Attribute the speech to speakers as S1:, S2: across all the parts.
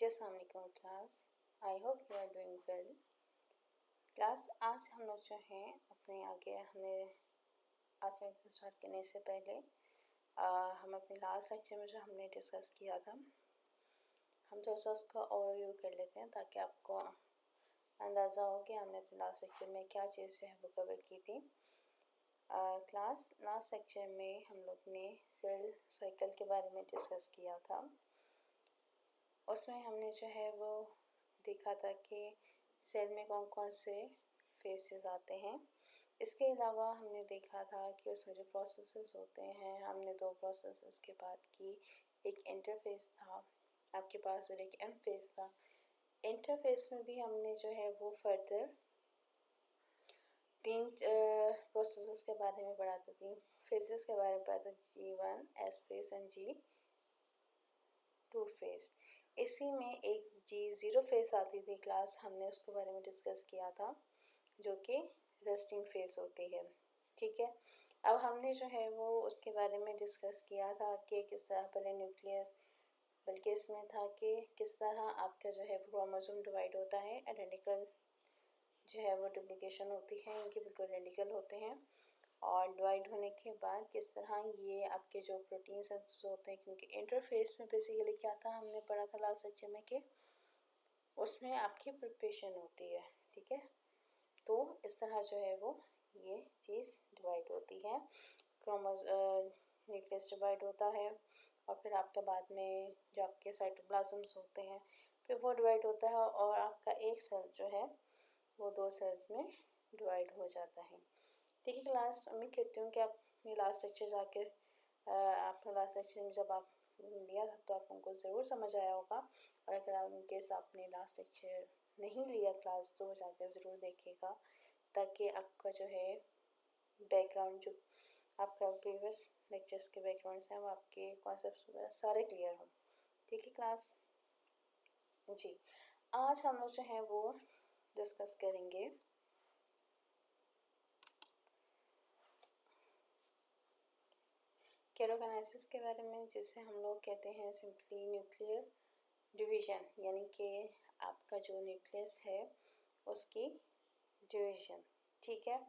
S1: जी अस्सलाम वालेकुम class. I hope you are doing well. Class आज हम लोग जो हैं अपने आगे हमने आज का लेक्चर स्टार्ट करने से पहले हम अपने लास्ट लेक्चर में जो हमने डिस्कस किया था हम थोड़ा सा उसका ओवरव्यू कर लेते हैं ताकि आपको अंदाज़ा हो कि हमने अपने लास्ट लेक्चर में क्या चीज़ जो है वो कवर की थी। क्लास लास्ट लेक्चर में हम लोग ने सेल साइकिल के बारे में डिस्कस किया था। उसमें हमने जो है वो देखा था कि सेल में कौन कौन से फेसेस आते हैं। इसके अलावा हमने देखा था कि उसमें जो प्रोसेसेस होते हैं हमने दो प्रोसेसेस की बात की। एक इंटरफेस था आपके पास और एक एम फेस था। इंटरफेस में भी हमने जो है वो फर्दर तीन प्रोसेसेस के बारे में पढ़ा था, तीन फेसेस के बारे में पढ़ा था, G1 S phase and G2 face. इसी में एक G0 फेस आती थी क्लास, हमने उसके बारे में डिस्कस किया था जो कि रेस्टिंग फेस होती है। ठीक है, अब हमने जो है वो उसके बारे में डिस्कस किया था कि किस तरह पहले न्यूक्लियस बल्कि इसमें था कि किस तरह आपका जो है क्रोमोसोम डिवाइड होता है, आइडेंटिकल जो है वो डुप्लीकेशन होती है, इनके बिल्कुल आइडेंटिकल होते हैं और डिवाइड होने के बाद किस तरह ये आपके जो प्रोटीन सिंथेसिस होते हैं, क्योंकि इंटरफेस में बेसिकली क्या था हमने पढ़ा था लास्ट लेक्चर में कि उसमें आपकी प्रिपरेशन होती है। ठीक है, तो इस तरह जो है वो ये चीज़ डिवाइड होती है, न्यूक्लियस डिवाइड होता है और फिर आपके बाद में जो आपके साइटोप्लाज्म्स होते हैं फिर वो डिवाइड होता है और आपका एक सेल जो है वो दो सेल्स में डिवाइड हो जाता है। ठीक है क्लास, उम्मीद करती हूँ कि आप ये लास्ट लेक्चर जाके आपने लास्ट लेक्चर में जब आप लिया था तो आप उनको ज़रूर समझ आया होगा और अगर आप इनकेस आपने लास्ट लेक्चर नहीं लिया क्लास तो जाकर ज़रूर देखिएगा ताकि आपका जो है बैकग्राउंड जो आपका प्रीवियस लेक्चर्स के बैकग्राउंड्स हैं वो आपके कॉन्सेप्ट्स वगैरह सारे क्लियर हों। ठीक है क्लास जी, आज हम लोग जो है वो डिस्कस करेंगे केरोगेनेसिस के बारे में, जिसे हम लोग कहते हैं सिंपली न्यूक्लियर डिवीज़न, यानी कि आपका जो न्यूक्लियस है उसकी डिवीज़न। ठीक है,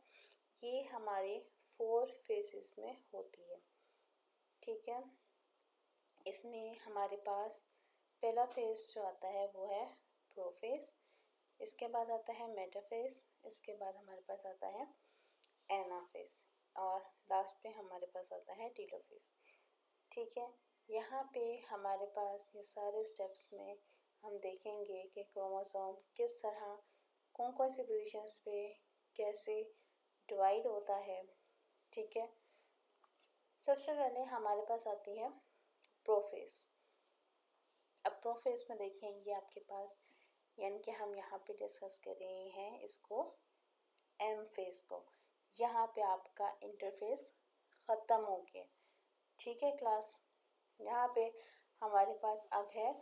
S1: ये हमारे 4 फेसेस में होती है। ठीक है, इसमें हमारे पास पहला फेस जो आता है वो है प्रोफेस, इसके बाद आता है मेटाफेस, इसके बाद हमारे पास आता है एनाफेस और लास्ट पे हमारे पास आता है टीलोफेस। ठीक है, यहाँ पे हमारे पास ये सारे स्टेप्स में हम देखेंगे कि क्रोमोसोम किस तरह कौन कौन सी पोजीशंस पे कैसे डिवाइड होता है। ठीक है, सबसे पहले हमारे पास आती है प्रोफेस। अब प्रोफेस में देखें ये आपके पास, यानी कि हम यहाँ पे डिस्कस कर रहे हैं इसको एम फेस को, यहाँ पे आपका इंटरफेस ख़त्म हो गया। ठीक है क्लास, यहाँ पे हमारे पास अब है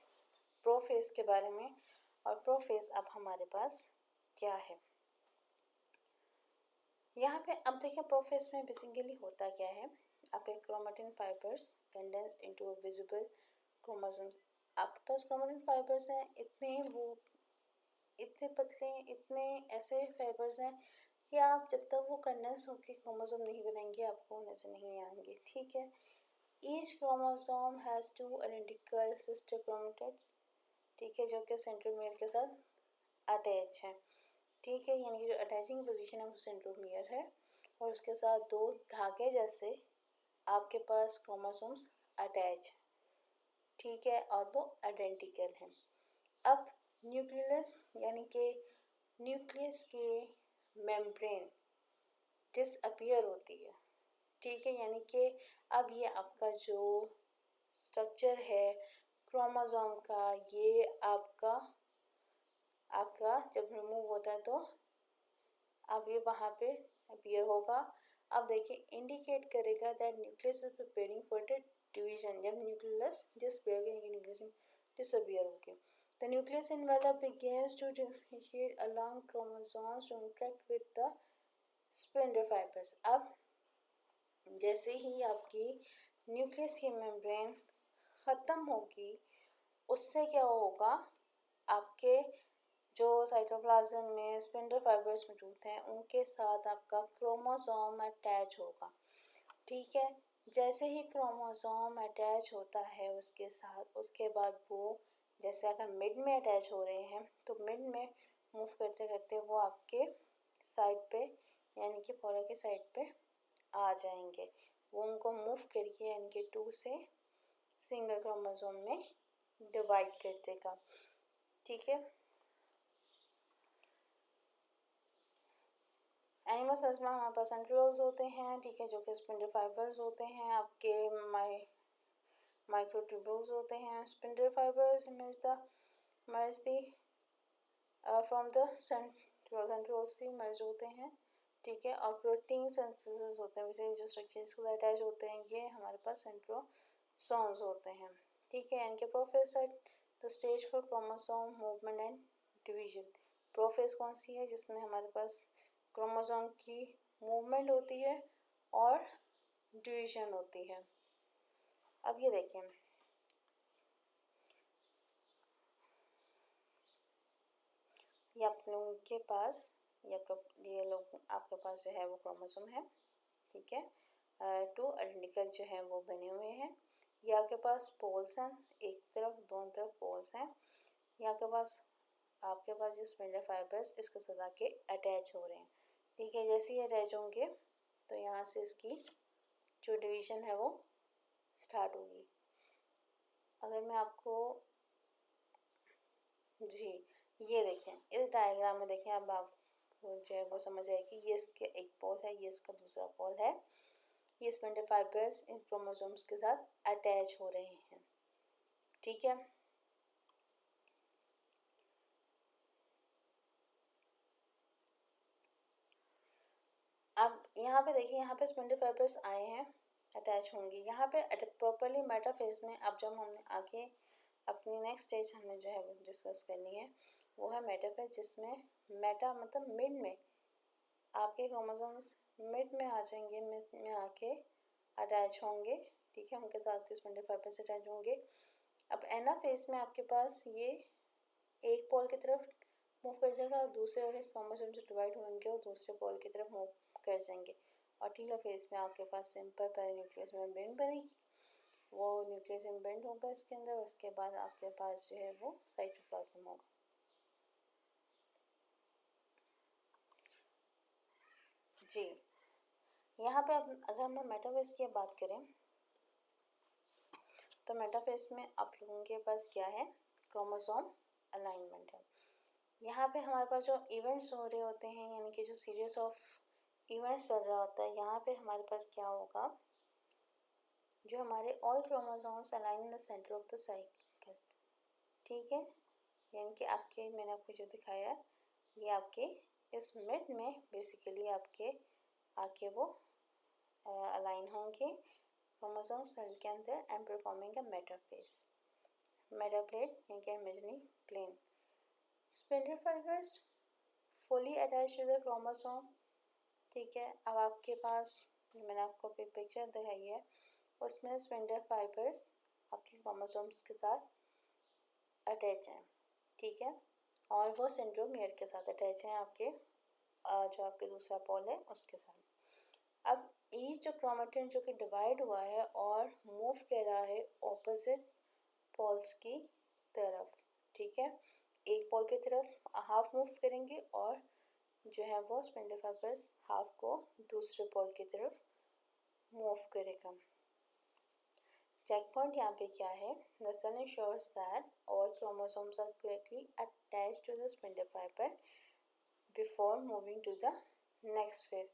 S1: प्रोफेस के बारे में और प्रोफेस अब हमारे पास क्या है। यहाँ पे अब देखिए प्रोफेस में बेसिकली होता क्या है, आपके chromatin fibres condense into visible chromosomes. आपके पास क्रोमेटिन फाइबर्स हैं, इतने पतले इतने ऐसे फाइबर्स हैं कि आप जब तक वो कंडेंस होकर क्रोमोसोम नहीं बनाएंगे आपको नजर नहीं आएंगे। ठीक है, each chromosome has 2 identical sister chromatids. ठीक है, जो कि सेंट्रोमियर के साथ अटैच है। ठीक है, यानी कि जो अटैचिंग पोजीशन है वो सेंट्रोमियर है और उसके साथ दो धागे जैसे आपके पास क्रोमोसोम्स अटैच। ठीक है, और वो आइडेंटिकल हैं। अब न्यूक्लियस यानी कि न्यूक्लियस के मेम्ब्रेन डिसअपियर होती है। ठीक है, यानी कि अब ये आपका जो स्ट्रक्चर है क्रोमोसोम का ये आपका जब रिमूव होता है तो अब ये वहाँ पे अपीयर होगा। अब देखिए इंडिकेट करेगा that nucleus is preparing for the division. जब न्यूक्लियस डिसअपियर हो गया the nucleus envelope begins to differentiate along chromosomes to interact with the spindle fibers। अब जैसे ही आपकी न्यूक्लियस की मेम्ब्रेन ख़त्म होगी उससे क्या होगा, आपके जो साइटोप्लाज्म में स्पिंडल फाइबर्स मौजूद हैं उनके साथ आपका क्रोमोसोम अटैच होगा। ठीक है, जैसे ही क्रोमोसोम अटैच होता है उसके साथ, उसके बाद वो जैसे अगर मिड में अटैच हो रहे हैं तो मिड में मूव करते करते वो आपके साइड पे यानी कि पोलर के साइड पे आ जाएंगे। वो उनको मूव करके यानी कि 2 से सिंगल क्रोमोसोम में डिवाइड कर देगा। ठीक है, एनिमल सेल्स में हमारे पास सेंट्रियोल्स होते हैं, ठीक है, जो कि स्पिंडल फाइबर्स होते हैं, आपके माइक्रोट्यूब्यूल्स होते हैं। Spindle fibres merge the from the centrioles से मर्ज होते हैं, ठीक है, और प्रोटीन सिंथेसिस होते हैं, वैसे जो स्ट्रक्चर्स को अटैच होते हैं ये हमारे पास सेंट्रोसोम्स होते हैं। ठीक है, इनके prophase at the stage for chromosome movement and division. Prophase कौन सी है? जिसमें हमारे पास क्रोमोसोम की मूवमेंट होती है और डिवीजन होती है। अब ये देखें, ये आप लोगों के पास ये लोग आपके पास जो है वो क्रोमोसोम है, ठीक है, 2 आइडेंटिकल जो है वो बने हुए हैं। ये आपके पास पोल्स हैं, एक तरफ दोनों तरफ पोल्स हैं। ये आपके पास जो स्पिंडल फाइबर्स इसके साथ आके अटैच हो रहे हैं, ठीक है। जैसे ही अटैच होंगे तो यहाँ से इसकी जो डिवीजन है वो स्टार्ट होगी। अगर मैं आपको जी ये देखें, इस डायग्राम में देखें, अब आपको जो है वो समझ आएगी। ये इसके एक पोल है, ये इसका दूसरा पोल है। ये स्पिंडल फाइबर्स इन क्रोमोसोम्स के साथ अटैच हो रहे हैं, ठीक है। अब यहाँ पे देखिए, यहाँ पे स्पिंडल फाइबर्स आए हैं, अटैच होंगे यहाँ पे प्रॉपरली मेटाफेज में। अब जब हमने आगे अपनी नेक्स्ट स्टेज हमें जो है वो डिस्कस करनी है, वो है मेटाफेज, जिसमें मेटा मतलब मिड में आपके क्रोमोसोम्स मिड में आ जाएंगे, मिड में आके अटैच होंगे, ठीक है, उनके साथ के स्पिंडल फाइबर्स अटैच होंगे। अब एनाफेज में आपके पास ये एक पोल की तरफ मूव कर जाएगा और दूसरे वाले क्रोमोसोम जो डिवाइड होंगे और दूसरे पोल की तरफ मूव कर जाएंगे। और टीलोफेज में आपके पास सिंपल पेरिन्यूक्लियस मेम्ब्रेन बनेगी, वो न्यूक्लियस एम्बेड होगा इसके अंदर, उसके बाद आपके पास जो है वो साइटोप्लाज्म होगा। जी यहाँ पे अगर हम मेटाफेज की बात करें तो मेटाफेज में आप लोगों के पास क्या है, क्रोमोसोम अलाइनमेंट है। यहाँ पे हमारे पास जो इवेंट्स हो रहे होते हैं, यानी कि जो सीरीज ऑफ इवेंट्स चल रहा होता है, यहाँ पे हमारे पास क्या होगा, जो हमारे all chromosomes align in the centre of the cycle, ठीक है, यानी कि आपके मैंने आपको जो दिखाया है ये आपके इस मिड में बेसिकली आपके आके वो अलाइन होंगे क्रोमोसोम सेल के अंदर and performing a metaphase, metaplate यानी कि imaginary plane. Spindle fibres fully attach to the chromosome, ठीक है। अब आपके पास मैंने आपको पिक्चर दिखाई है, उसमें स्पिंडल फाइबर्स आपके क्रोमोसोम्स के साथ अटैच हैं, ठीक है, और वो सेंट्रोमियर के साथ अटैच हैं आपके जो आपके दूसरा पोल है उसके साथ। अब ईच जो क्रोमेटिन जो कि डिवाइड हुआ है और मूव कर रहा है ऑपोजिट पोल्स की तरफ, ठीक है, एक पोल की तरफ हाफ मूव करेंगे और जो है वो स्पिंडल फाइबर्स हाफ को दूसरे पोल की तरफ मूव करेगा। चेक पॉइंट यहाँ पे क्या है, the cell ensures that all chromosomes are correctly attached to the spindle fiber before moving to the next phase,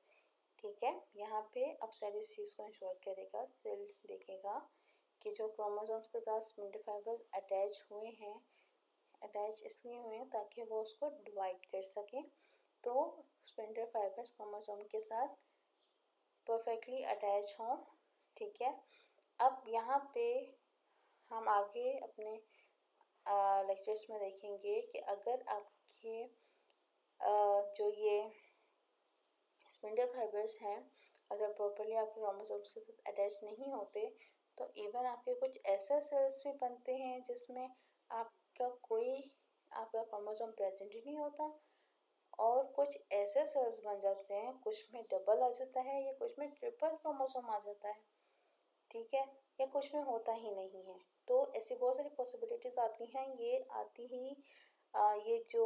S1: ठीक है। यहाँ पे अब सेल इस चीज़ को इंश्योर करेगा, सेल देखेगा कि जो क्रोमोसोम्स के साथ स्पिंडल फाइबर अटैच हुए हैं, अटैच इसलिए हुए हैं ताकि वो उसको डिवाइड कर सकें, तो स्पिंडल फाइबर्स क्रोमोसोम के साथ परफेक्टली अटैच हों, ठीक है। अब यहाँ पे हम आगे अपने लेक्चर्स में देखेंगे कि अगर आपके जो ये स्पिंडल फाइबर्स हैं अगर प्रॉपरली आपके क्रोमोसोम्स के साथ अटैच नहीं होते तो इवन आपके कुछ ऐसे सेल्स भी बनते हैं जिसमें आपका कोई आपका क्रोमोसोम प्रेजेंट ही नहीं होता और कुछ ऐसे सेल्स बन जाते हैं, कुछ में डबल आ जाता है या कुछ में ट्रिपल क्रोमोसोम आ जाता है, ठीक है, या कुछ में होता ही नहीं है। तो ऐसी बहुत सारी पॉसिबिलिटीज़ आती हैं, ये आती ही ये जो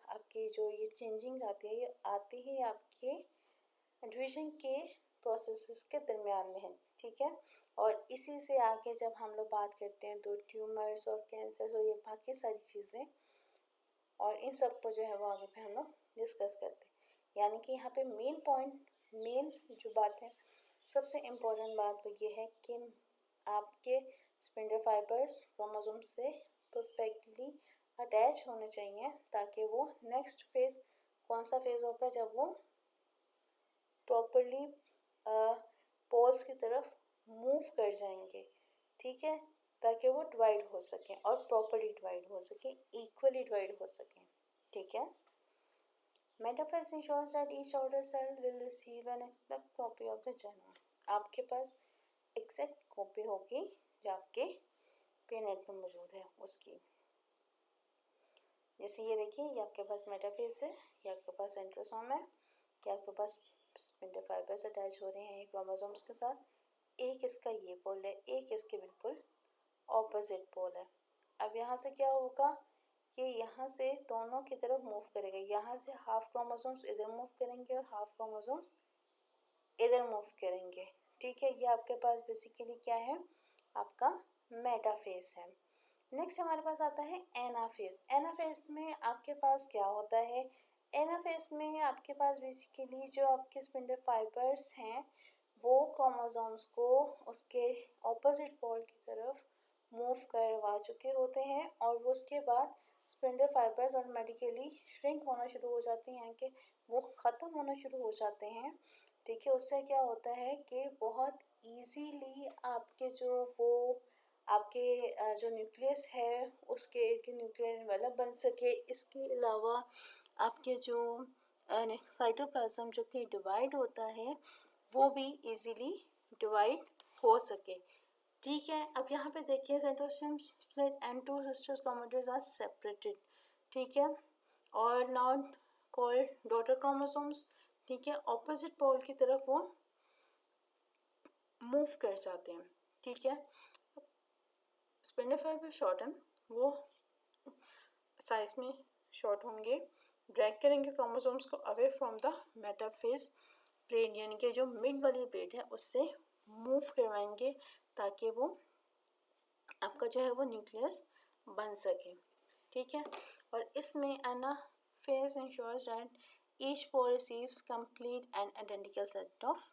S1: आपकी जो ये चेंजिंग आती है ये आती ही आपके डिवीजन के प्रोसेसेस के दरमियान में है, ठीक है। और इसी से आगे जब हम लोग बात करते हैं तो ट्यूमर्स और कैंसर और ये बाकी सारी चीज़ें और इन सब को जो है वो आगे पे हम लोग डिस्कस करते हैं। यानी कि यहाँ पे मेन जो बात है, सबसे इम्पोर्टेंट बात वो ये है कि आपके स्पिंडल फाइबर्स क्रोमोसोम से परफेक्टली अटैच होने चाहिए ताकि वो नेक्स्ट फेज कौन सा फेज होगा जब वो प्रॉपरली पोल्स की तरफ मूव कर जाएंगे, ठीक है, ताकि वो डिवाइड हो सकें और प्रॉपरली डिवाइड हो सकें, इक्वली डिवाइड हो सकें, ठीक है। Metaphase ensures that each order cell will receive an exact copy of the genome. आपके पास एक्जैक्ट कॉपी होगी जो आपके पेनेट में मौजूद है उसकी। जैसे ये देखिए, ये आपके पास मेटाफेज है, ये आपके पास सेंट्रोसोम है, ये आपके पास स्पिंडल फाइबर्स अटैच हो रहे हैं क्रोमोसोम्स के साथ। एक इसका ये पोल है, एक इसके बिल्कुल ऑपोजिट पोल है। अब यहाँ से क्या होगा कि यहाँ से दोनों की तरफ मूव करेगा, यहाँ से हाफ क्रोमोसोम्स इधर मूव करेंगे और हाफ क्रोमोसोम्स इधर मूव करेंगे, ठीक है। ये आपके पास बेसिकली क्या है, आपका मेटाफेज है। नेक्स्ट हमारे पास आता है एनाफेज। एनाफेज में आपके पास क्या होता है, एनाफेज में आपके पास बेसिकली जो आपके स्पिंडल फाइबर्स हैं वो क्रोमोसोम्स को उसके ऑपोजिट पोल की तरफ मूव करवा चुके होते हैं और वो उसके बाद स्पिंडल फाइबर्स ऑटोमेटिकली श्रिंक होना शुरू हो जाते हैं, यानी कि वो ख़त्म होना शुरू हो जाते हैं, ठीक है। उससे क्या होता है कि बहुत इजीली आपके जो वो आपके जो न्यूक्लियस है उसके एक न्यूक्लियर एनवेलप बन सके। इसके अलावा आपके जो साइटोप्लाज्म जो कि डिवाइड होता है वो भी इजीली डिवाइड हो सके, ठीक है। अब यहाँ पे देखिए cytosome split and two sister chromatids are separated, ठीक है, और नाउ कॉल्ड डॉटर क्रोमोसोम्स, ठीक है, ऑपोजिट पोल की तरफ वो मूव कर जाते हैं, ठीक है। स्पिंडल फाइबर शॉर्टन, वो साइज में शॉर्ट होंगे, ड्रैग करेंगे क्रोमोसोम्स को away from the metaphase plane, यानी कि जो मिड वाली प्लेट है उससे मूव करवाएंगे ताकि वो आपका जो है वो न्यूक्लियस बन सके, ठीक है। और इसमें anaphase ensures that each pole receives complete and identical set of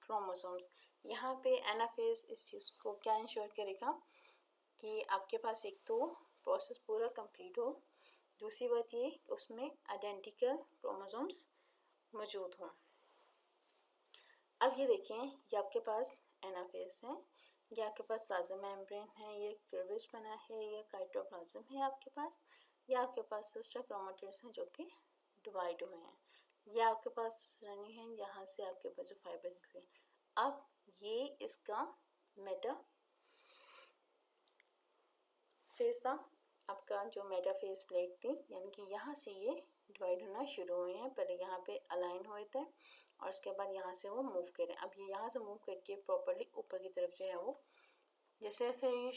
S1: chromosomes. यहाँ पे एनाफेज इस चीज़ को क्या इंश्योर करेगा कि आपके पास एक तो प्रोसेस पूरा कंप्लीट हो, दूसरी बात ये उसमें आइडेंटिकल क्रोमोसोम्स मौजूद हों। अब ये देखें, ये आपके पास एनाफेज है, ये आपके पास प्लाज्मा मेम्ब्रेन है, ये क्लीवेज बना है, ये साइटोप्लाज्म है आपके पास, ये आपके पास सिस्टर क्रोमेटिड्स हैं जो कि डिवाइड हुए हैं, ये आपके पास रनी है, यहाँ से आपके पास जो फाइबर्स निकले। अब ये इसका मेटा फेज था, आपका जो मेटाफेज प्लेट थी, यानी कि यहाँ से ये डिवाइड होना शुरू हुए हैं, पहले यहाँ पे अलाइन हुए थे और उसके बाद यहाँ से वो मूव करें। अब ये यहाँ से मूव करके प्रॉपरली ऊपर की तरफ जो है वो जैसे जैसे ये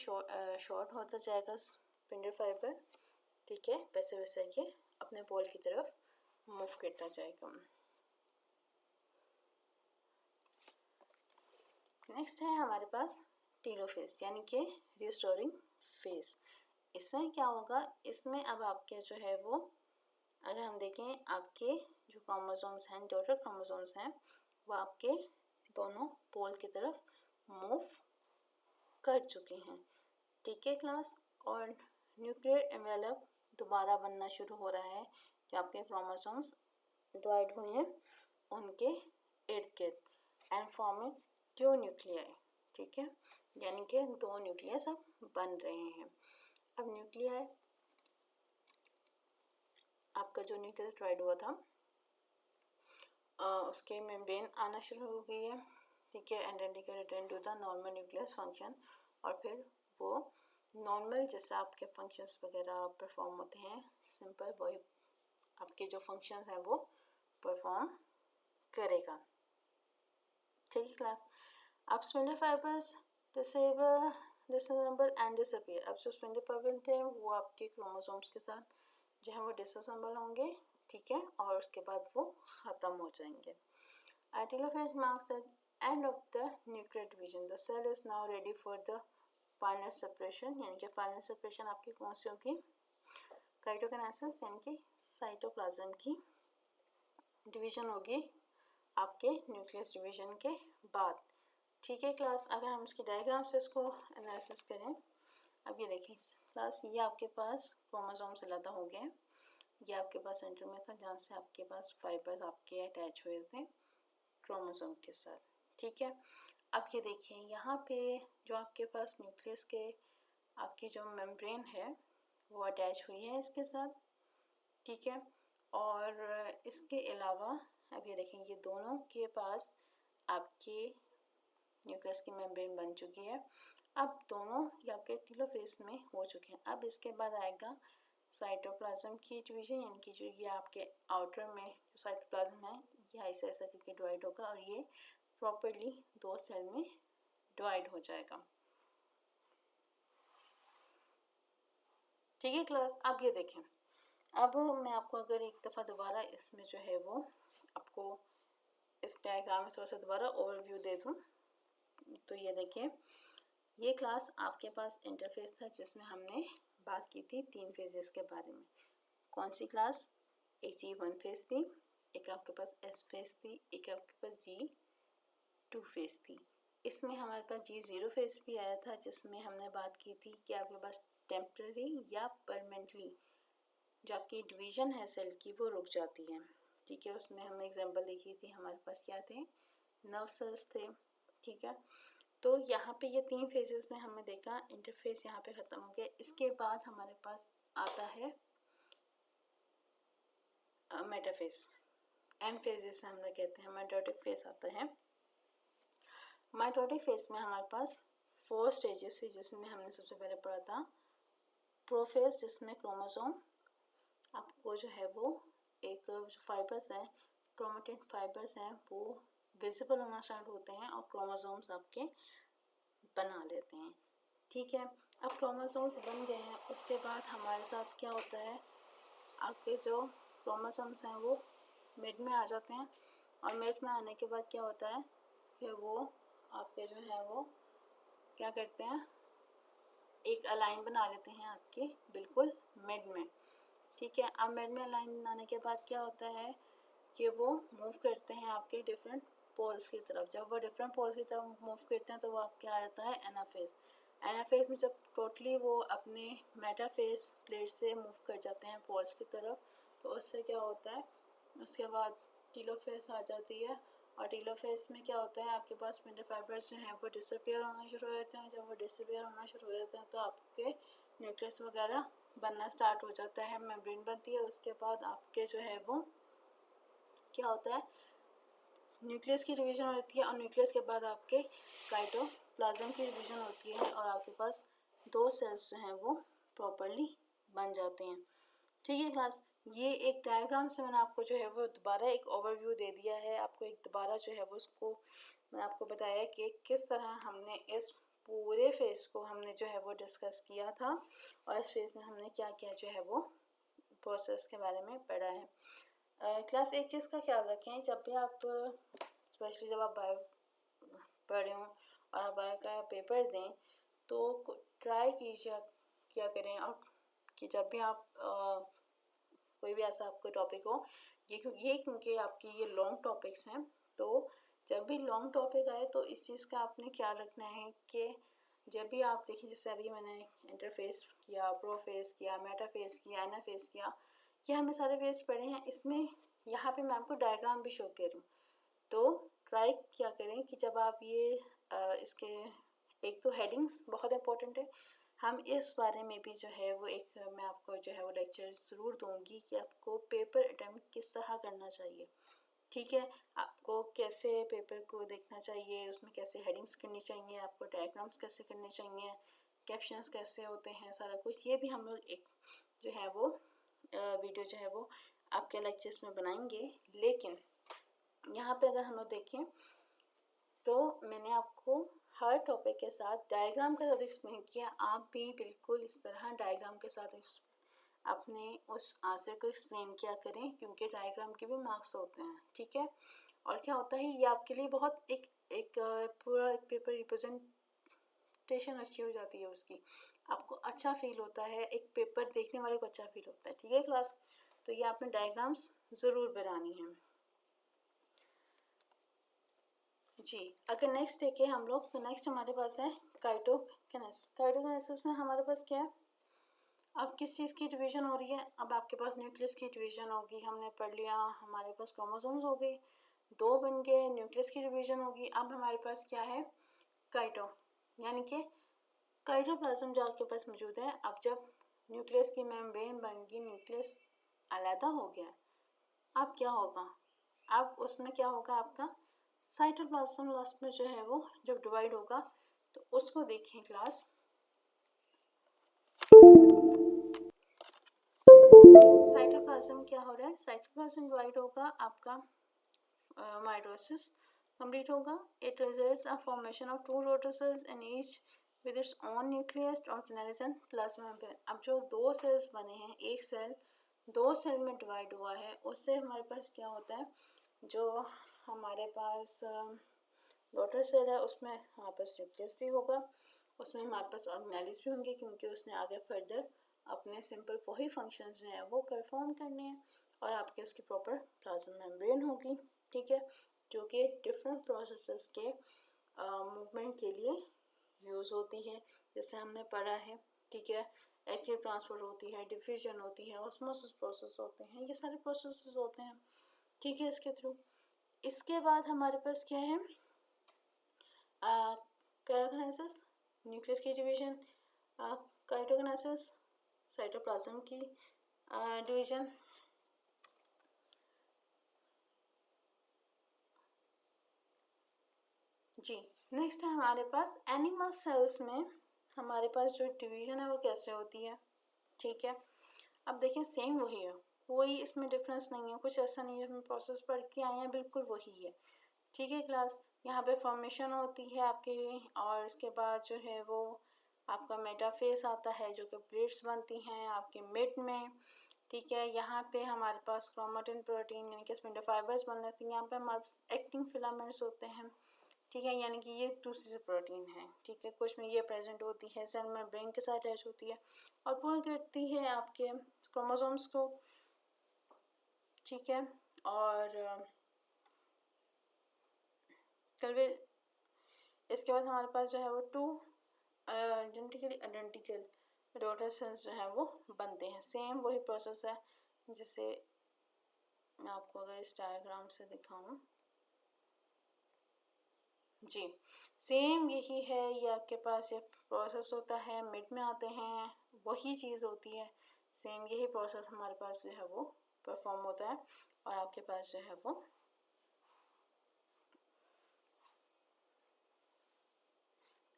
S1: शॉर्ट होता जाएगा स्पिंडल फाइबर, ठीक है, वैसे वैसे ये अपने पोल की तरफ मूव करता जाएगा। नेक्स्ट है हमारे पास टेलोफेज, यानी कि रिस्टोरिंग फेज। इसमें क्या होगा, इसमें अब आपके जो है वो अगर हम देखें आपके जो क्रोमोसोम्स हैं, डॉटर क्रोमोसोम्स हैं, वो आपके दोनों पोल की तरफ मूव कर चुके हैं, ठीक है क्लास। और न्यूक्लियर एनवेलप दोबारा बनना शुरू हो रहा है, जो आपके क्रोमोसोम्स डिवाइड हुए हैं उनके इर्द गिर्द एंड फॉर्मिंग टू न्यूक्लियर, ठीक है, यानी कि दो न्यूक्लियस अब बन रहे हैं। अब न्यूक्लियर आपका जो न्यूक्लियस डिवाइड हुआ था उसके मेम्ब्रेन आना शुरू हो गई है, ठीक है, and return to the normal nucleus function, और फिर वो नॉर्मल जैसे आपके फंक्शंस वगैरह परफॉर्म होते हैं, सिंपल वही आपके जो फंक्शंस हैं वो परफॉर्म करेगा। ठीक है क्लास। अब spindle fibres disassemble and disappear. अब जो स्पिंडल फाइबर थे वो आपके क्रोमोसोम्स के साथ जो है वो डिसअसेंबल होंगे, ठीक है, और उसके बाद वो ख़त्म हो जाएंगे। Telophase marks the end of the nuclear division. The cell is now ready for the final separation, यानी कि फाइनल सेपरेशन आपकी कौन सी होगी, काइटोकिनेसिस यानी कि साइटोप्लाज्म की डिवीजन होगी आपके न्यूक्लियस डिवीजन के बाद। ठीक है क्लास। अगर हम इसके डायग्राम से इसको एनालिसिस करें, अब ये देखें क्लास, ये आपके पास क्रोमोसोम से लदा हो गया, ये आपके पास सेंटर में था जहाँ से आपके पास फाइबर्स आपके अटैच हुए थे क्रोमोसोम के साथ। ठीक है। अब ये देखिए यहाँ पे जो आपके पास न्यूक्लियस के आपकी जो मेम्ब्रेन है वो अटैच हुई है इसके साथ, ठीक है। और इसके अलावा अब ये देखें ये दोनों के पास आपके न्यूक्लियस की मेम्ब्रेन बन चुकी है। अब दोनों ये आपके टेलोफेज में हो चुके हैं। अब इसके बाद आएगा साइटोप्लाज्म की डिवीजन, यानी कि जो ये आपके आउटर में जो साइटोप्लाज्म है ये ऐसा ऐसा करके डिवाइड होगा और ये प्रॉपरली 2 सेल में डिवाइड हो जाएगा। ठीक है क्लास। अब ये देखें, अब मैं आपको अगर एक दफ़ा दोबारा इसमें जो है वो आपको इस डायग्राम में थोड़ा सा दोबारा ओवरव्यू दे दूँ, तो ये देखिए ये क्लास आपके पास इंटरफेस था जिसमें हमने बात की थी 3 फेजेस के बारे में। कौन सी क्लास? एक G1 फेज थी, एक आपके पास S फेज थी, एक आपके पास G2 फेज थी। इसमें हमारे पास G0 फेज भी आया था जिसमें हमने बात की थी कि आपके पास टेम्पररी या परमानेंटली जो आपकी डिवीजन है सेल की वो रुक जाती है, ठीक है। उसमें हमने एग्जांपल देखी थी, हमारे पास क्या थे, नर्व सेल्स थे, ठीक है। तो यहाँ पे ये 3 फेजेस में हमने देखा इंटरफेस यहाँ पे ख़त्म हो गया। इसके बाद हमारे पास आता है मेटाफेज, एम फेजेस हम लोग कहते हैं, माइटोटिक फेज आता है। माइटोटिक फेज में हमारे पास 4 स्टेजेस है जिसमें हमने सबसे पहले पढ़ा था प्रोफेज, जिसमें क्रोमोसोम आपको जो है वो एक जो फाइबर्स हैं, क्रोमेटिन फाइबर्स हैं, वो विजिबल होना स्टार्ट होते हैं और क्रोमोसोम्स आपके बना लेते हैं, ठीक है। अब क्रोमोसोम्स बन गए हैं, उसके बाद हमारे साथ क्या होता है, आपके जो क्रोमोसोम्स हैं वो मिड में आ जाते हैं और मिड में आने के बाद क्या होता है कि वो आपके जो है वो क्या करते हैं, एक अलाइन बना लेते हैं आपके बिल्कुल मिड में, ठीक है। अब मिड में अलाइन बनाने के बाद क्या होता है कि वो मूव करते हैं आपके डिफरेंट पोल्स की तरफ। जब वो डिफरेंट पोल्स की तरफ मूव करते हैं तो वो आपके आ जाता है एनाफेज। एनाफेज में जब टोटली वो अपने मेटाफेज प्लेट से मूव कर जाते हैं पोल्स की तरफ, तो उससे क्या होता है, उसके बाद टीलोफेज आ जाती है और टीलोफेज में क्या होता है, आपके पास स्पिंडल फाइबर्स जो हैं वो डिसअपियर होना शुरू हो जाते हैं। जब वो डिसअपियर होना शुरू हो जाते हैं तो आपके न्यूक्लियस वगैरह बनना स्टार्ट हो जाता है, मेम्ब्रेन बनती है। उसके बाद आपके जो है वो क्या होता है, न्यूक्लियस की डिवीजन होती है और न्यूक्लियस के बाद आपके साइटोप्लाज्म की डिवीजन होती है और आपके पास 2 सेल्स जो हैं वो प्रॉपरली बन जाते हैं, ठीक है क्लास। ये एक डायग्राम से मैंने आपको जो है वो दोबारा एक ओवरव्यू दे दिया है, आपको एक दोबारा जो है वो उसको मैंने आपको बताया कि किस तरह हमने इस पूरे फेज़ को हमने जो है वो डिस्कस किया था और इस फेज़ में हमने क्या क्या जो है वो प्रोसेस के बारे में पढ़ा है। क्लास एक चीज़ का ख्याल रखें, जब भी आप स्पेशली जब आप बायो पढ़ रहे हों और आप बायो का पेपर दें तो ट्राई कीजिए क्या करें और कि जब भी आप कोई भी ऐसा आपको टॉपिक हो, ये क्योंकि आपकी ये लॉन्ग टॉपिक्स हैं, तो जब भी लॉन्ग टॉपिक आए तो इस चीज़ का आपने ख्याल रखना है कि जब भी आप देखिए, जैसे अभी मैंने इंटरफेस किया, प्रोफेस किया, मेटाफेस किया, एनाफेस किया, ये हमने सारे फेस पढ़े हैं। इसमें यहाँ पे मैं आपको डायग्राम भी शो कर रही हूँ, तो ट्राई क्या करें कि जब आप ये इसके एक तो हेडिंग्स बहुत इंपॉर्टेंट है, हम इस बारे में भी जो है वो एक मैं आपको जो है वो लेक्चर ज़रूर दूंगी कि आपको पेपर अटेम्प्ट किस तरह करना चाहिए, ठीक है। आपको कैसे पेपर को देखना चाहिए, उसमें कैसे हेडिंग्स करनी चाहिए, आपको डायग्राम्स कैसे करने चाहिए, कैप्शंस कैसे होते हैं, सारा कुछ ये भी हम लोग एक जो है वो वीडियो जो है वो आपके लेक्चर्स में बनाएंगे। लेकिन यहाँ पे अगर हम लोग देखें तो मैंने आपको हर टॉपिक के साथ डायग्राम के साथ एक्सप्लेन किया। आप भी बिल्कुल इस तरह डायग्राम के साथ अपने उस आंसर को एक्सप्लेन किया करें, क्योंकि डायग्राम के भी मार्क्स होते हैं, ठीक है। और क्या होता है, ये आपके लिए बहुत एक पूरा एक पेपर रिप्रेजेंटेशन अच्छी हो जाती है उसकी, आपको अच्छा फील होता है, एक पेपर देखने वाले को अच्छा फील होता है, ठीक है क्लास। तो ये आपने डायग्राम्स ज़रूर बनानी है जी। अगर नेक्स्ट देखें हम लोग तो नेक्स्ट हमारे पास है काइटोकिनेसिस। काइटोकिनेसिस में हमारे पास क्या है, अब किस चीज़ की डिवीज़न हो रही है, अब आपके पास न्यूक्लियस की डिवीज़न होगी, हमने पढ़ लिया हमारे पास क्रोमोसोम्स हो गए, 2 बन गए, न्यूक्लियस की डिवीज़न होगी। अब हमारे पास क्या है, काइटो, यानी कि काइटोप्लाज्म जो आपके पास मौजूद है। अब जब न्यूक्लियस की मेम्ब्रेन बन गई, न्यूक्लियस अलहदा हो गया, अब क्या होगा, अब उसमें क्या होगा आपका साइटोप्लाज्म लास्ट में जो है वो जब डिवाइड होगा तो उसको देखें क्लास। साइटोप्लाज्म क्या हो रहा है, साइटोप्लाज्म डिवाइड होगा, आपका माइटोसिस कंप्लीट होगा। It results a formation of 2 daughter cells in each with its own nucleus organelles and plasma membrane. अब जो 2 सेल्स बने हैं, एक सेल 2 सेल में डिवाइड हुआ है, उससे हमारे पास क्या होता है, जो हमारे पास रोटर सेल है उसमें हमारे पास न्यूक्लियस भी होगा, उसमें हमारे पास ऑर्गेनेल्स भी होंगे, क्योंकि उसने आगे फर्दर अपने सिंपल वही फंक्शंस जो हैं वो परफॉर्म करने हैं, और आपके उसकी प्रॉपर प्लाज्मा मेम्ब्रेन होगी, ठीक है, जो कि डिफरेंट प्रोसेसेस के मूवमेंट के लिए यूज़ होती है, जैसे हमने पढ़ा है, ठीक है। एक्टिव ट्रांसपोर्ट होती है, डिफ्यूजन होती है, ऑस्मोसिस प्रोसेस होते हैं, ये सारे प्रोसेसेस होते हैं, ठीक है, इसके थ्रू। इसके बाद हमारे पास क्या है, कैरोकिनेसिस, न्यूक्लियस की डिवीजन, काइटोकिनेसिस, साइटोप्लाज्म की डिवीजन। जी, नेक्स्ट है हमारे पास एनिमल सेल्स में हमारे पास जो डिवीजन है वो कैसे होती है, ठीक है। अब देखिए सेम वही है, कोई इसमें डिफरेंस नहीं है, कुछ ऐसा नहीं है इसमें प्रोसेस पढ़ के आए हैं, बिल्कुल वही है, ठीक है क्लास। यहाँ पे फॉर्मेशन होती है आपके, और इसके बाद जो है वो आपका मेटाफेस आता है, जो कि प्लेट्स बनती हैं आपके मिड में, ठीक है। यहाँ पे हमारे पास क्रोमेटिन प्रोटीन यानी कि स्पिंडल फाइबर्स बन जाती हैं, यहाँ पे हमारे पास एक्टिंग फिलामेंट्स होते हैं, ठीक है, यानी कि ये दूसरी प्रोटीन है, ठीक है। कुछ में ये प्रेजेंट होती है, सेल में ब्रेन के साथ अटैच होती है और पुल करती है आपके क्रोमोसोम्स को, ठीक है। और कलवे इसके बाद हमारे पास जो है वो 2 जेनेटिकली आइडेंटिकल डॉटर सेल्स जो है वो बनते हैं, सेम वही प्रोसेस है, जिसे मैं आपको अगर इस डायग्राम से दिखाऊं, जी सेम यही है, ये आपके पास ये प्रोसेस होता है, मिड में आते हैं, वही चीज़ होती है, सेम यही प्रोसेस हमारे पास जो है वो परफॉर्म होता है, और आपके पास जो है वो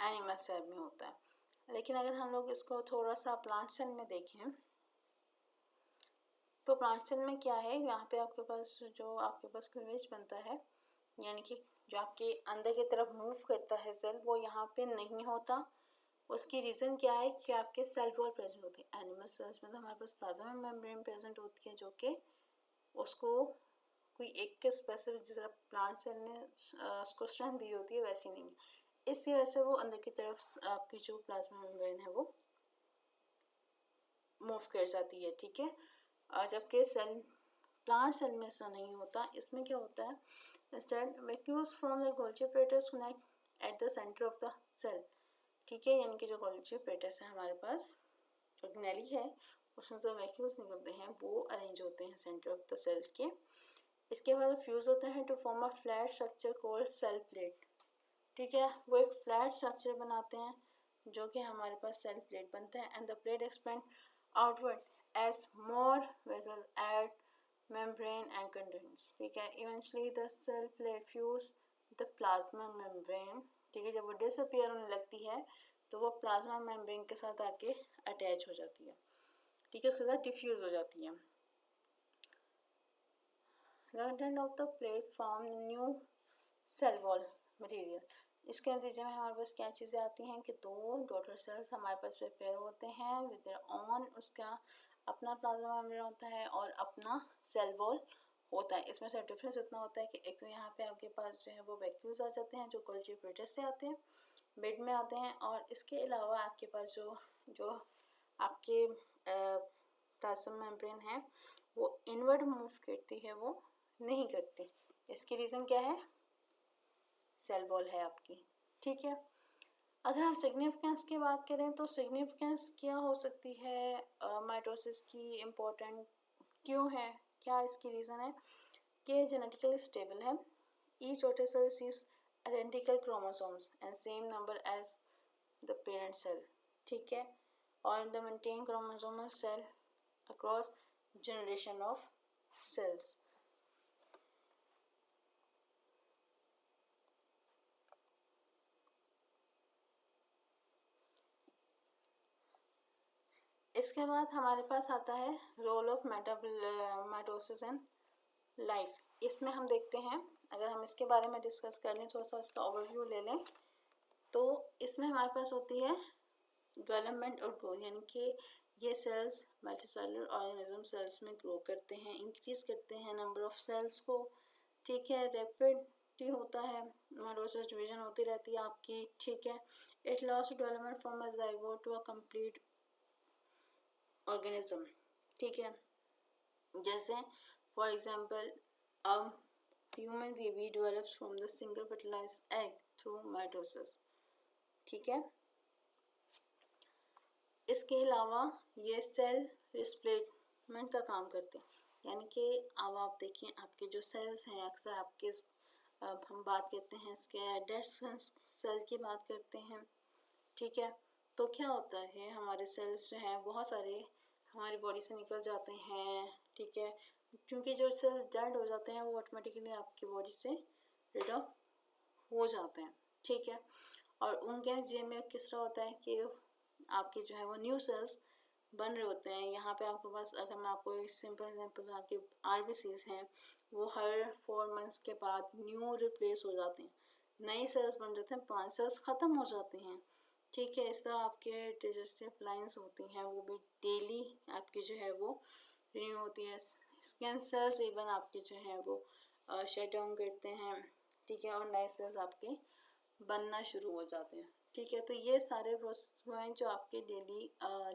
S1: एनिमल सेल में होता है। लेकिन अगर हम लोग इसको थोड़ा सा प्लांट सेल में देखें तो प्लांट सेल में क्या है, यहाँ पे आपके पास जो आपके पास क्लीवेज बनता है, यानी कि जो आपके अंदर की तरफ मूव करता है सेल, वो यहाँ पे नहीं होता। उसकी रीज़न क्या है कि आपके सेल वॉल प्रेजेंट होती है, एनिमल सेल्स में तो हमारे पास प्लाज्मा मेम्ब्रेन प्रेजेंट होती है, जो कि उसको कोई एक के स्पेसिफिक, जिस तरह प्लांट सेल ने उसको स्ट्रेंथ दी होती है वैसी नहीं है, इसकी वजह से वो अंदर की तरफ आपकी जो प्लाज्मा मेम्ब्रेन है वो मूव कर जाती है, ठीक है। और जबकि सेल प्लांट सेल में ऐसा नहीं होता, इसमें क्या होता है, instead vacuoles from the Golgi apparatus connect at the centre of the cell, ठीक है, यानी कि जो गोल्गी apparatus है हमारे पास ऑर्गेनेली है, उसमें जो वैक्यूल्स निकलते हैं वो अरेंज होते हैं सेंटर ऑफ द सेल के। इसके बाद फ्यूज होते हैं to form a flat structure called cell plate, ठीक है, वो एक फ्लैट स्ट्रक्चर बनाते हैं जो कि हमारे पास सेल प्लेट बनता है, and the plate expand outward as more vessels add membrane and contains, ठीक है। Eventually the cell plate fuse the plasma membrane, ठीक है, जब वो डिसअपियर होने लगती है तो वो प्लाज्मा मेम्ब्रेन के साथ आके अटैच हो जाती है, ठीक है, उसके साथ डिफ्यूज़ हो जाती है। Content of the plate form new cell wall material. इसके नतीजे में हमारे पास क्या चीज़ें आती हैं कि दो डॉटर सेल्स हमारे पास प्रिपेयर होते हैं विद देयर ऑन, उसका अपना प्लाज्मा मेम्ब्रेन होता है और अपना सेल वॉल होता है। इसमें से डिफरेंस इतना होता है कि एक तो यहाँ पे आपके पास जो है वो वैक्यूल्स आ जाते हैं जो गोल्जी एपरेटस से आते हैं, मिड में आते हैं, और इसके अलावा आपके पास जो आपके प्लाज्मा मेम्ब्रेन है वो इनवर्ड मूव करती है, वो नहीं करती। इसकी रीज़न क्या है? सेल वॉल है आपकी, ठीक है। अगर हम सिग्निफिकेंस की बात करें तो सिग्निफिकेंस क्या हो सकती है माइटोसिस की, इम्पोर्टेंट क्यों है, क्या इसकी रीज़न है कि जेनेटिकली स्टेबल है, each daughter cell receives identical chromosomes and same number as the parent cell, ठीक है, और the maintain chromosomal cell across generation of cells. इसके बाद हमारे पास आता है role of mitosis in life. इसमें हम देखते हैं, अगर हम इसके बारे में डिस्कस कर लें, थोड़ा सा इसका ओवरव्यू ले लें, तो इसमें हमारे पास होती है डेवलपमेंट और ग्रोथ, यानी कि ये सेल्स मल्टीसेलुलर ऑर्गेनिज्म सेल्स में ग्रो करते हैं, इंक्रीज करते हैं नंबर ऑफ सेल्स को, ठीक है, रैपिडली होता है, माइटोसिस डिवीजन होती रहती है आपकी, ठीक है। It allows development from a zygote to a complete organism, ठीक है। जैसे for example human baby develops from the single fertilised egg through mitosis, ठीक है। इसके अलावा ये सेल रिप्लेसमेंट का काम करते हैं, यानी कि अब आप देखिए आपके जो सेल्स हैं, अक्सर आपके अब हम बात करते हैं इसके डेड सेल की बात करते हैं, ठीक है। तो क्या होता है, हमारे सेल्स जो हैं बहुत सारे हमारी बॉडी से निकल जाते हैं, ठीक है, क्योंकि जो सेल्स डेड हो जाते हैं वो ऑटोमेटिकली आपकी बॉडी से रिड ऑफ हो जाते हैं, ठीक है। और उनके नतीजे में किस तरह होता है कि आपके जो है वो न्यू सेल्स बन रहे होते हैं। यहाँ पे आपके पास, अगर मैं आपको एक सिंपल एग्जांपल, आपके आरबीसीज हैं वो हर 4 मंथ्स के बाद न्यू रिप्लेस हो जाते हैं, नए सेल्स बन जाते हैं, पुराने सेल्स ख़त्म हो जाते हैं, ठीक है। इस तरह आपके डाइजेस्टिव लाइन्स होती हैं वो भी डेली आपकी जो है वो रिन्यू होती है। स्किन सेल्स इवन आपके जो है वो शट डाउन करते हैं, ठीक है, और नए सेल्स आपके बनना शुरू हो जाते हैं, ठीक है। तो ये सारे प्रोसेस वो हैं जो आपके डेली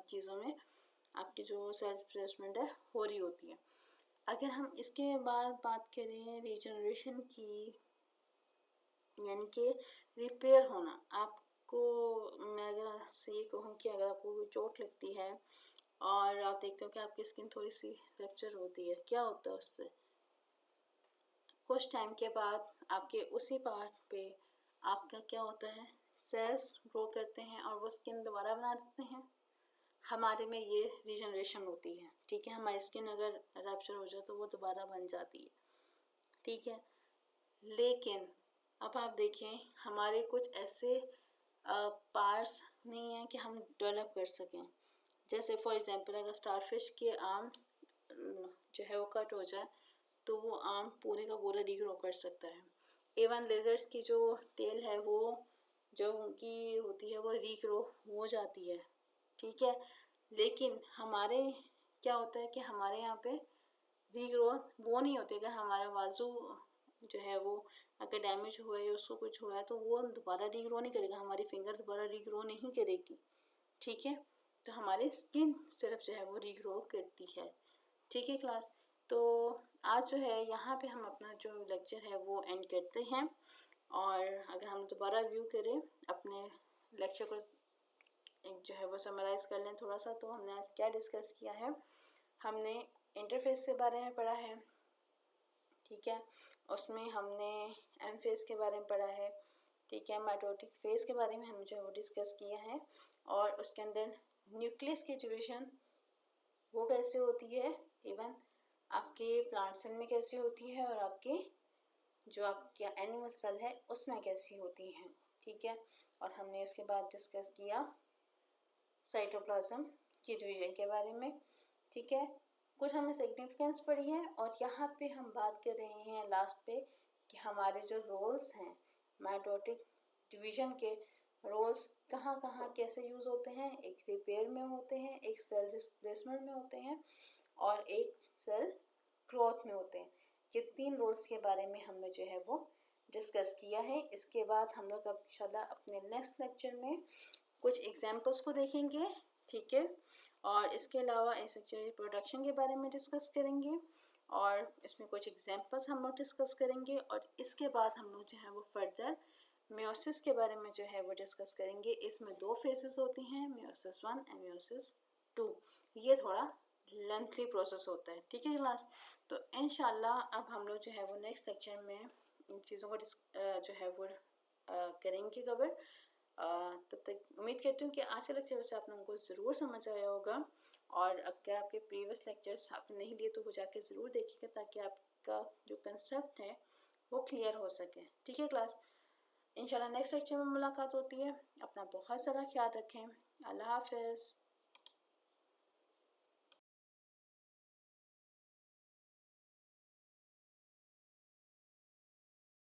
S1: चीज़ों में आपकी जो सेल्फ रिप्लेसमेंट है हो रही होती है। अगर हम इसके बाद बात करें रीजनरेशन की, यानी कि रिपेयर होना, आपको मैं अगर आपसे ये कहूँ कि अगर आपको कोई चोट लगती है और आप देखते हो कि आपकी स्किन थोड़ी सी रप्चर होती है, क्या होता है उससे? कुछ टाइम के बाद आपके उसी पार्ट पे आपका क्या होता है, सेल्स ग्रो करते हैं और वो स्किन दोबारा बना देते हैं। हमारे में ये रीजनरेशन होती है, ठीक है। हमारी स्किन अगर रप्चर हो जाए तो वो दोबारा बन जाती है, ठीक है। लेकिन अब आप देखें हमारे कुछ ऐसे पार्ट्स नहीं हैं कि हम डेवलप कर सकें। जैसे फॉर एग्जांपल अगर स्टारफिश के आर्म जो है वो कट हो जाए तो वो आर्म पूरे का पूरा रीग्रो कर सकता है। इवन लेजर्स की जो टेल है वो जो उनकी होती है वो रीग्रो हो जाती है, ठीक है। लेकिन हमारे क्या होता है कि हमारे यहाँ पे रीग्रोथ वो नहीं होती। अगर हमारा बाजू जो है वो अगर डैमेज हुआ है या उसको कुछ हुआ है तो वो दोबारा रीग्रो नहीं करेगा, हमारी फिंगर दोबारा रीग्रो नहीं करेगी, ठीक है। तो हमारी स्किन सिर्फ जो है वो रीग्रो करती है, ठीक है क्लास। तो आज जो है यहाँ पे हम अपना जो लेक्चर है वो एंड करते हैं, और अगर हम दोबारा व्यू करें अपने लेक्चर को, एक जो है वो समराइज़ कर लें थोड़ा सा, तो हमने आज क्या डिस्कस किया है। हमने इंटरफेस के बारे में पढ़ा है, ठीक है, उसमें हमने एम फेस के बारे में पढ़ा है, ठीक है, माइटोटिक फेस के बारे में हम जो है वो डिस्कस किया है, और उसके अंदर न्यूक्लियस की डिवीजन वो कैसे होती है, इवन आपके प्लांट सेल में कैसी होती है, और आपके जो आपके एनिमल सेल है उसमें कैसी होती है, ठीक है। और हमने इसके बाद डिस्कस किया साइटोप्लाज्म की डिवीजन के बारे में, ठीक है। कुछ हमने सिग्निफिकेंस पढ़ी है और यहाँ पे हम बात कर रहे हैं लास्ट पे कि हमारे जो रोल्स हैं माइटोटिक डिवीजन के रोल्स कहाँ कहाँ कैसे यूज़ होते हैं। एक रिपेयर में होते हैं, एक सेल डिस्प्लेसमेंट में होते हैं और एक सेल ग्रोथ में होते हैं। ये 3 रोल्स के बारे में हमने जो है वो डिस्कस किया है। इसके बाद हम लोग अब इंशाल्लाह अपने नेक्स्ट लेक्चर में कुछ एग्जाम्पल्स को देखेंगे, ठीक है। और इसके अलावा एसेक्सुअल प्रोडक्शन के बारे में डिस्कस करेंगे और इसमें कुछ एग्जाम्पल्स हम लोग डिस्कस करेंगे। और इसके बाद हम लोग जो है वो फर्दर मेयोसिस के बारे में जो है वो डिस्कस करेंगे। इसमें 2 फेजेस होती हैं, मेयोसिस 1 एंड मेयोसिस 2। ये थोड़ा लेंथली प्रोसेस होता है, ठीक है क्लास। तो इंशाल्लाह अब हम लोग जो है वो नेक्स्ट लेक्चर में इन चीज़ों को जो है वो करेंगे कवर। तब तक उम्मीद करती हूँ कि आज के लेक्चर से आप लोगों को ज़रूर समझ आया होगा। और अगर आपके प्रीवियस लेक्चर्स आपने नहीं लिए तो वो जाके ज़रूर देखिएगा ताकि आपका जो कंसेप्ट है वो क्लियर हो सके, ठीक है क्लास। इंशाल्लाह नेक्स्ट लेक्चर में मुलाकात होती है। अपना बहुत सारा ख्याल रखें। अल्लाह हाफ़िज़।